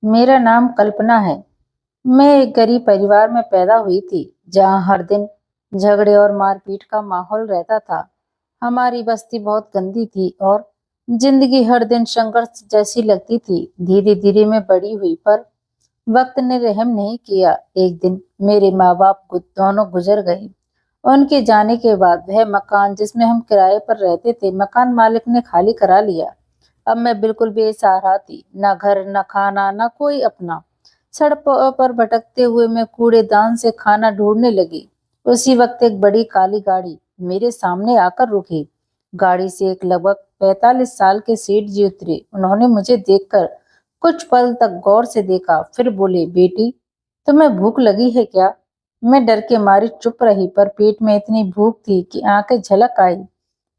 मेरा नाम कल्पना है। मैं एक गरीब परिवार में पैदा हुई थी, जहाँ हर दिन झगड़े और मारपीट का माहौल रहता था। हमारी बस्ती बहुत गंदी थी और जिंदगी हर दिन संघर्ष जैसी लगती थी। धीरे धीरे मैं बड़ी हुई, पर वक्त ने रहम नहीं किया। एक दिन मेरे माँ बाप दोनों गुजर गए। उनके जाने के बाद वह मकान जिसमें हम किराए पर रहते थे, मकान मालिक ने खाली करा लिया। अब मैं बिल्कुल बेसहारा थी, ना घर, ना खाना, ना कोई अपना। सड़कों पर भटकते हुए मैं कूड़ेदान से खाना ढूंढने लगी। उसी वक्त एक बड़ी काली गाड़ी मेरे सामने आकर रुकी। गाड़ी से एक लगभग 45 साल के सेठ जी उतरे। उन्होंने मुझे देखकर कुछ पल तक गौर से देखा, फिर बोले, बेटी, तुम्हें भूख लगी है क्या? मैं डर के मारी चुप रही, पर पेट में इतनी भूख थी कि आंखें झलक आई।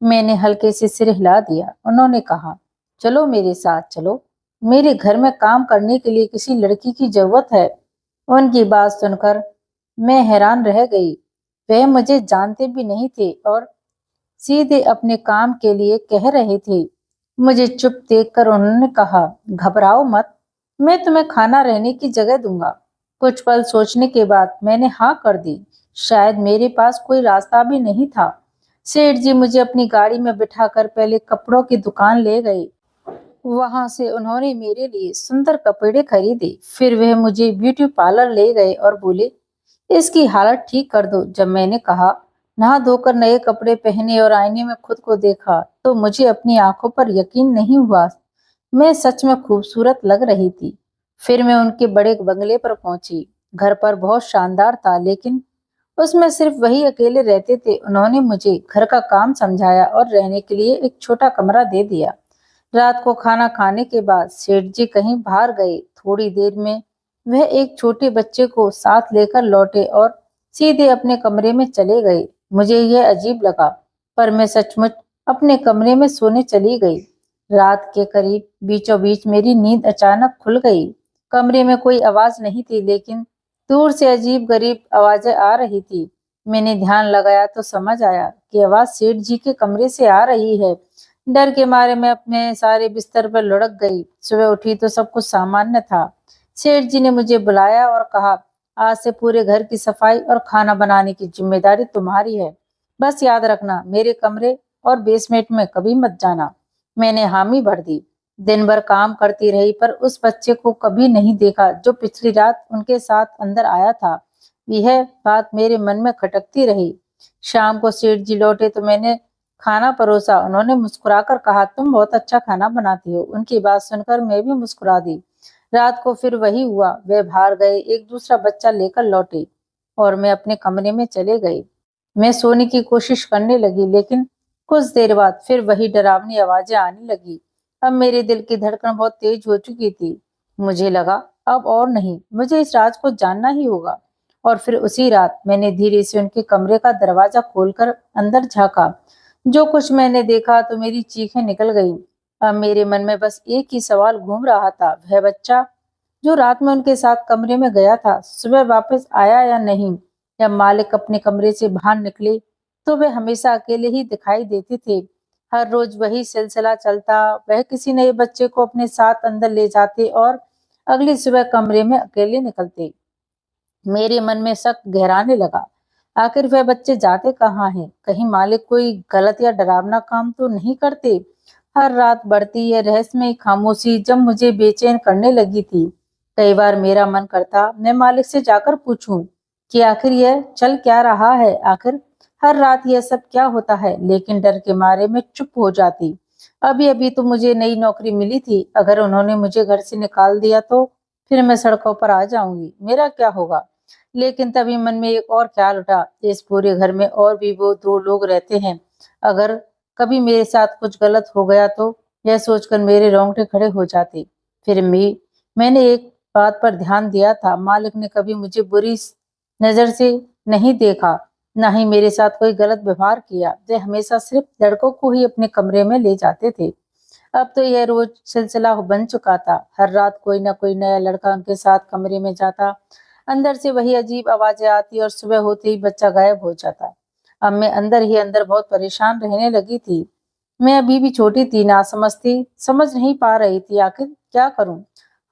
मैंने हल्के से सिर हिला दिया। उन्होंने कहा, चलो मेरे साथ चलो, मेरे घर में काम करने के लिए किसी लड़की की जरूरत है। उनकी बात सुनकर मैं हैरान रह गई। वे मुझे जानते भी नहीं थे और सीधे अपने काम के लिए कह रहे थे। मुझे चुप देखकर उन्होंने कहा, घबराओ मत, मैं तुम्हें खाना रहने की जगह दूंगा। कुछ पल सोचने के बाद मैंने हाँ कर दी। शायद मेरे पास कोई रास्ता भी नहीं था। सेठ जी मुझे अपनी गाड़ी में बिठाकर पहले कपड़ों की दुकान ले गए। वहां से उन्होंने मेरे लिए सुंदर कपड़े खरीदे। फिर वह मुझे ब्यूटी पार्लर ले गए और बोले, इसकी हालत ठीक कर दो। जब मैंने कहा, नहा धोकर नए कपड़े पहने और आईने में खुद को देखा, तो मुझे अपनी आंखों पर यकीन नहीं हुआ। मैं सच में खूबसूरत लग रही थी। फिर मैं उनके बड़े बंगले पर पहुंची। घर पर बहुत शानदार था, लेकिन उसमें सिर्फ वही अकेले रहते थे। उन्होंने मुझे घर का काम समझाया और रहने के लिए एक छोटा कमरा दे दिया। रात को खाना खाने के बाद सेठ जी कहीं बाहर गए। थोड़ी देर में वह एक छोटे बच्चे को साथ लेकर लौटे और सीधे अपने कमरे में चले गए। मुझे यह अजीब लगा, पर मैं सचमुच अपने कमरे में सोने चली गई। रात के करीब बीचों बीच मेरी नींद अचानक खुल गई। कमरे में कोई आवाज नहीं थी, लेकिन दूर से अजीब गरीब आवाजें आ रही थी। मैंने ध्यान लगाया तो समझ आया कि आवाज सेठ जी के कमरे से आ रही है। डर के मारे मैं अपने सारे बिस्तर पर लुढ़क गई। सुबह उठी तो सब कुछ सामान्य था। सेठ जी ने मुझे बुलाया और कहा, आज से पूरे घर की सफाई और खाना बनाने की जिम्मेदारी तुम्हारी है। बस याद रखना, मेरे कमरे और बेसमेंट में कभी मत जाना। मैंने हामी भर दी। दिन भर काम करती रही, पर उस बच्चे को कभी नहीं देखा जो पिछली रात उनके साथ अंदर आया था। यह बात मेरे मन में खटकती रही। शाम को सेठ जी लौटे तो मैंने खाना परोसा। उन्होंने मुस्कुराकर कहा, तुम बहुत अच्छा खाना बनाती हो। उनकी बात सुनकर मैं भी मुस्कुरा दी। रात को फिर वही हुआ। वे बाहर गए, एक दूसरा बच्चा लेकर लौटे और मैं अपने कमरे में चले गई। मैं सोने की कोशिश करने लगी, लेकिन कुछ देर बाद फिर वही डरावनी आवाजें आने लगी। अब मेरे दिल की धड़कन बहुत तेज हो चुकी थी। मुझे लगा, अब और नहीं, मुझे इस राज को जानना ही होगा। और फिर उसी रात मैंने धीरे से उनके कमरे का दरवाजा खोलकर अंदर झांका। जो कुछ मैंने देखा तो मेरी चीखें निकल गईं। अब मेरे मन में बस एक ही सवाल घूम रहा था, वह बच्चा जो रात में उनके साथ कमरे में गया था, सुबह वापस आया या नहीं? जब मालिक अपने कमरे से बाहर निकले तो वे हमेशा अकेले ही दिखाई देते थे। हर रोज वही सिलसिला चलता। वह किसी नए बच्चे को अपने साथ अंदर ले जाते और अगली सुबह कमरे में अकेले निकलते। मेरे मन में शक गहराने लगा। आखिर वह बच्चे जाते कहाँ हैं? कहीं मालिक कोई गलत या डरावना काम तो नहीं करते? हर रात बढ़ती यह रहस्यमय खामोशी जब मुझे बेचैन करने लगी थी। कई बार मेरा मन करता मैं मालिक से जाकर पूछूं कि आखिर यह चल क्या रहा है, आखिर हर रात यह सब क्या होता है, लेकिन डर के मारे मैं चुप हो जाती। अभी अभी तो मुझे नई नौकरी मिली थी। अगर उन्होंने मुझे घर से निकाल दिया तो फिर मैं सड़कों पर आ जाऊंगी। मेरा क्या होगा? लेकिन तभी मन में एक और ख्याल उठा, इस पूरे घर में और भी वो दो लोग रहते हैं। अगर कभी मेरे साथ कुछ गलत हो गया तो? यह सोचकर मेरे रोंगटे खड़े हो जाते। फिर मैंने एक बात पर ध्यान दिया था, मालिक ने कभी मुझे बुरी नजर से नहीं देखा, ना ही मेरे साथ कोई गलत व्यवहार किया। वे हमेशा सिर्फ लड़कों को ही अपने कमरे में ले जाते थे। अब तो यह रोज सिलसिला बन चुका था। हर रात कोई ना कोई नया लड़का उनके साथ कमरे में जाता। अंदर से वही अजीब आवाजें आती और सुबह होते ही बच्चा गायब हो जाता। अब मैं अंदर ही अंदर बहुत परेशान रहने लगी थी। मैं अभी भी छोटी थी, ना समझ नहीं पा रही थी आखिर क्या करूं।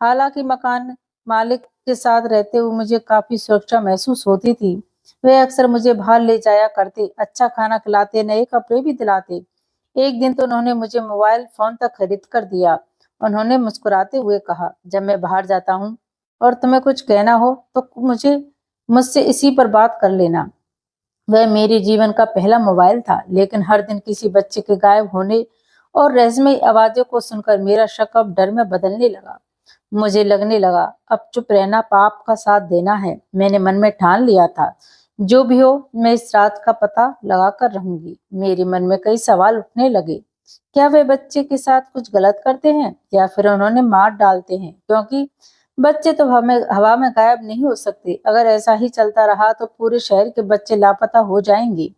हालांकि मकान मालिक के साथ रहते हुए मुझे काफी सुरक्षा महसूस होती थी। वे अक्सर मुझे बाहर ले जाया करते, अच्छा खाना खिलाते, नए कपड़े भी दिलाते। एक दिन तो उन्होंने मुझे मोबाइल फोन तक खरीद कर दिया। उन्होंने मुस्कुराते हुए कहा, जब मैं बाहर जाता हूँ और तुम्हें कुछ कहना हो तो मुझे मुझसे इसी पर बात कर लेना। वह मेरे जीवन का पहला मोबाइल था, लेकिन हर दिन किसी बच्चे के गायब होने और रहस्यमयी आवाजों को सुनकर मेरा शक अब डर में बदलने लगा। मुझे लगने लगा, अब चुप रहना पाप का साथ देना है। मैंने मन में ठान लिया था, जो भी हो मैं इस रात का पता लगा कर रहूंगी। मेरे मन में कई सवाल उठने लगे। क्या वे बच्चे के साथ कुछ गलत करते हैं या फिर उन्होंने मार डालते हैं? क्योंकि बच्चे तो हमें हवा में गायब नहीं हो सकते। अगर ऐसा ही चलता रहा तो पूरे शहर के बच्चे लापता हो जाएंगे।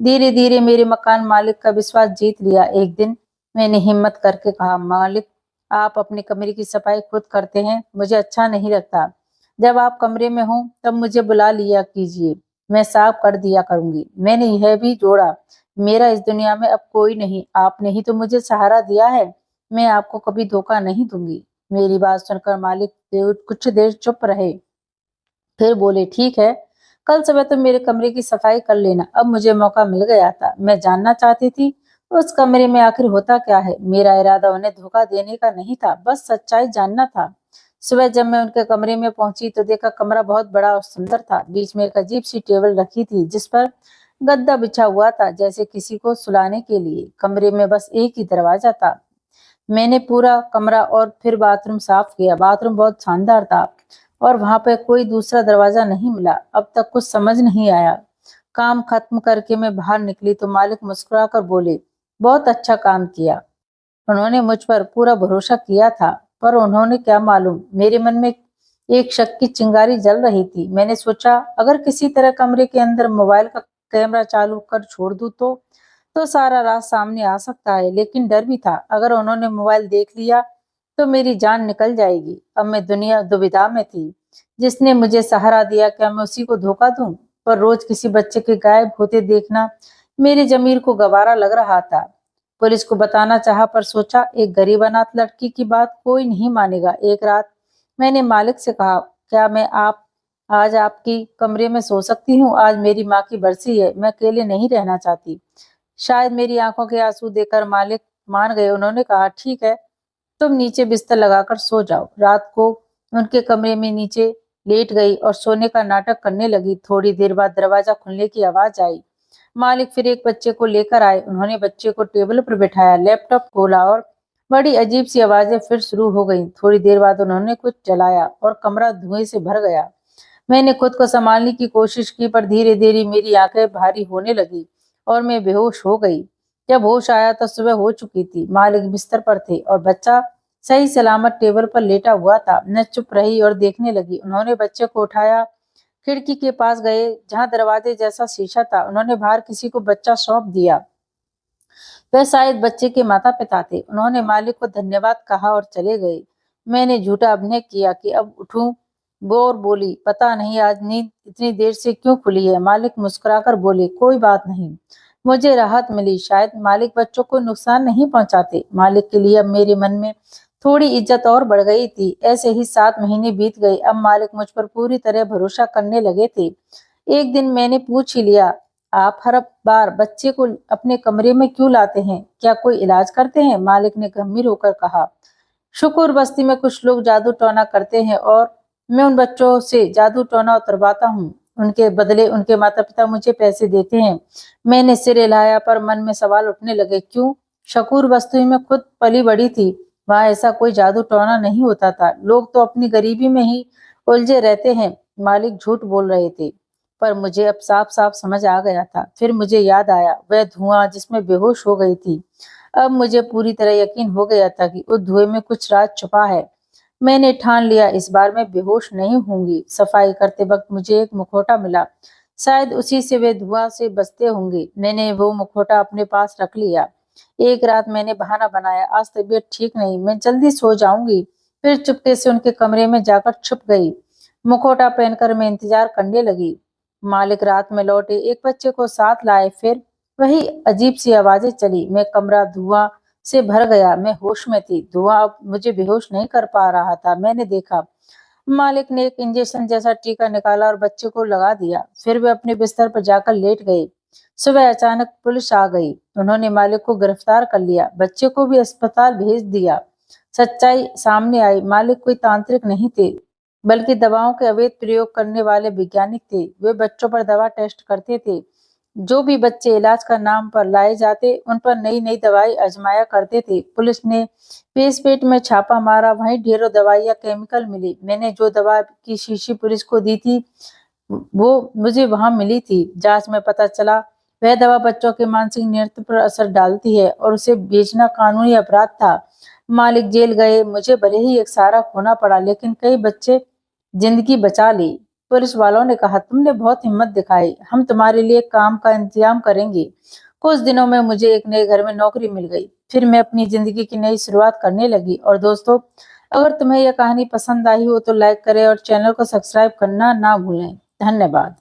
धीरे धीरे मेरे मकान मालिक का विश्वास जीत लिया। एक दिन मैंने हिम्मत करके कहा, मालिक, आप अपने कमरे की सफाई खुद करते हैं, मुझे अच्छा नहीं लगता। जब आप कमरे में हो तब मुझे बुला लिया कीजिए, मैं साफ कर दिया करूंगी। मैंने यह भी जोड़ा, मेरा इस दुनिया में अब कोई नहीं, आपने ही तो मुझे सहारा दिया है। मैं आपको कभी धोखा नहीं दूंगी। मेरी बात सुनकर मालिक कुछ देर चुप रहे, फिर बोले, ठीक है, कल सुबह तुम मेरे कमरे की सफाई कर लेना। अब मुझे मौका मिल गया था। मैं जानना चाहती थी उस कमरे में आखिर होता क्या है। मेरा इरादा उन्हें धोखा देने का नहीं था, बस सच्चाई जानना था। सुबह जब मैं उनके कमरे में पहुंची तो देखा कमरा बहुत बड़ा और सुंदर था। बीच में एक अजीब सी टेबल रखी थी जिस पर गद्दा बिछा हुआ था, जैसे किसी को सुलाने के लिए। कमरे में बस एक ही दरवाजा था। मैंने पूरा कमरा और फिर बाथरूम साफ किया। बाथरूम बहुत शानदार था और वहां पे कोई दूसरा दरवाजा नहीं मिला। अब तक कुछ समझ नहीं आया। काम खत्म करके मैं बाहर निकली तो मालिक मुस्कुरा कर बोले, बहुत अच्छा काम किया। उन्होंने मुझ पर पूरा भरोसा किया था, पर उन्होंने क्या मालूम मेरे मन में एक शक की चिंगारी जल रही थी। मैंने सोचा, अगर किसी तरह कमरे के अंदर मोबाइल का कैमरा चालू कर छोड़ दूं तो सारा राज सामने आ सकता है। लेकिन डर भी था, अगर उन्होंने मोबाइल देख लिया तो मेरी जान निकल जाएगी। अब मैं दुनिया दुविधा में थी। जिसने मुझे सहारा दिया, क्या मैं उसी को धोखा दूं? पर रोज किसी बच्चे के गायब होते देखना मेरी जमीर को गवारा लग रहा था। पुलिस को बताना चाहा, पर सोचा एक गरीब अनाथ लड़की की बात कोई नहीं मानेगा। एक रात मैंने मालिक से कहा, क्या मैं आप आज आपकी कमरे में सो सकती हूँ? आज मेरी माँ की बरसी है, मैं अकेले नहीं रहना चाहती। शायद मेरी आंखों के आंसू देखकर मालिक मान गए। उन्होंने कहा, ठीक है, तुम नीचे बिस्तर लगाकर सो जाओ। रात को उनके कमरे में नीचे लेट गई और सोने का नाटक करने लगी। थोड़ी देर बाद दरवाजा खुलने की आवाज आई। मालिक फिर एक बच्चे को लेकर आए। उन्होंने बच्चे को टेबल पर बिठाया, लैपटॉप खोला और बड़ी अजीब सी आवाजें फिर शुरू हो गईं। थोड़ी देर बाद उन्होंने कुछ जलाया और कमरा धुएं से भर गया। मैंने खुद को संभालने की कोशिश की, पर धीरे धीरे मेरी आंखें भारी होने लगी और मैं बेहोश हो गई। जब होश आया तो सुबह हो चुकी थी। मालिक बिस्तर पर थे और बच्चा सही सलामत टेबल पर लेटा हुआ था। मैं चुप रही और देखने लगी। उन्होंने बच्चे को उठाया, खिड़की के पास गए जहां दरवाजे जैसा शीशा था। उन्होंने बाहर किसी को बच्चा सौंप दिया। वह शायद बच्चे के माता पिता थे। उन्होंने मालिक को धन्यवाद कहा और चले गए। मैंने झूठा अभिनय किया कि अब उठूं। वो और बोली, पता नहीं आज नींद इतनी देर से क्यों खुली है। मालिक मुस्कुराकर बोले, कोई बात नहीं, मुझे राहत मिली। शायद मालिक बच्चों को नुकसान नहीं पहुंचाते। मालिक के लिए अब मेरे मन में थोड़ी इज्जत और बढ़ गई थी। ऐसे ही 7 महीने बीत गए। अब मालिक मुझ पर पूरी तरह भरोसा करने लगे थे। एक दिन मैंने पूछ ही लिया, आप हर बार बच्चे को अपने कमरे में क्यों लाते हैं? क्या कोई इलाज करते हैं? मालिक ने गंभीर होकर कहा, शुक्र बस्ती में कुछ लोग जादू टोना करते हैं और मैं उन बच्चों से जादू टोना उतरवाता हूँ। उनके बदले उनके माता पिता मुझे पैसे देते हैं। मैंने सिर हिलाया, पर मन में सवाल उठने लगे, क्यों? शकूर बस्ती में खुद पली बड़ी थी, वहां ऐसा कोई जादू टोना नहीं होता था। लोग तो अपनी गरीबी में ही उलझे रहते हैं। मालिक झूठ बोल रहे थे, पर मुझे अब साफ साफ समझ आ गया था। फिर मुझे याद आया वह धुआं जिसमें बेहोश हो गई थी। अब मुझे पूरी तरह यकीन हो गया था कि उस धुएं में कुछ राज छुपा है। मैंने ठान लिया, इस बार मैं बेहोश नहीं होंगी। सफाई करते वक्त मुझे एक मुखौटा मिला, शायद उसी से वे धुआं से बचते होंगे। मैंने वो मुखौटा अपने पास रख लिया। एक रात मैंने बहाना बनाया, आज तबीयत ठीक नहीं, मैं जल्दी सो जाऊंगी। फिर चुपके से उनके कमरे में जाकर छुप गई। मुखौटा पहनकर मैं इंतजार करने लगी। मालिक रात में लौटे, एक बच्चे को साथ लाए, फिर वही अजीब सी आवाजें चली। मैं कमरा धुआं से भर गया। मैं होश में थी। धुआं अब मुझे बेहोश नहीं कर पा रहा था। मैंने देखा मालिक ने एक इंजेक्शन जैसा टीका निकाला और बच्चे को लगा दिया। फिर वे अपने बिस्तर पर जाकर लेट गए। सुबह अचानक पुलिस आ गई। उन्होंने मालिक को गिरफ्तार कर लिया, बच्चे को भी अस्पताल भेज दिया। सच्चाई सामने आई, मालिक कोई तांत्रिक नहीं थे, बल्कि दवाओं के अवैध प्रयोग करने वाले वैज्ञानिक थे। वे बच्चों पर दवा टेस्ट करते थे। जो भी बच्चे इलाज का नाम पर लाए जाते, उन पर नई नई दवाई आजमाया करते थे। पुलिस ने पेट में छापा मारा, वहीं ढेरों दवाइयाँ केमिकल मिली। मैंने जो दवा की शीशी पुलिस को दी थी, वो मुझे वहां मिली थी। जांच में पता चला वह दवा बच्चों के मानसिक नियंत्रण पर असर डालती है और उसे बेचना कानूनी अपराध था। मालिक जेल गए, मुझे भले ही एक सहारा खोना पड़ा, लेकिन कई बच्चे जिंदगी बचा ली। पुलिस वालों ने कहा, तुमने बहुत हिम्मत दिखाई, हम तुम्हारे लिए काम का इंतजाम करेंगे। कुछ दिनों में मुझे एक नए घर में नौकरी मिल गई। फिर मैं अपनी जिंदगी की नई शुरुआत करने लगी। और दोस्तों, अगर तुम्हें यह कहानी पसंद आई हो तो लाइक करें और चैनल को सब्सक्राइब करना ना भूलें। धन्यवाद।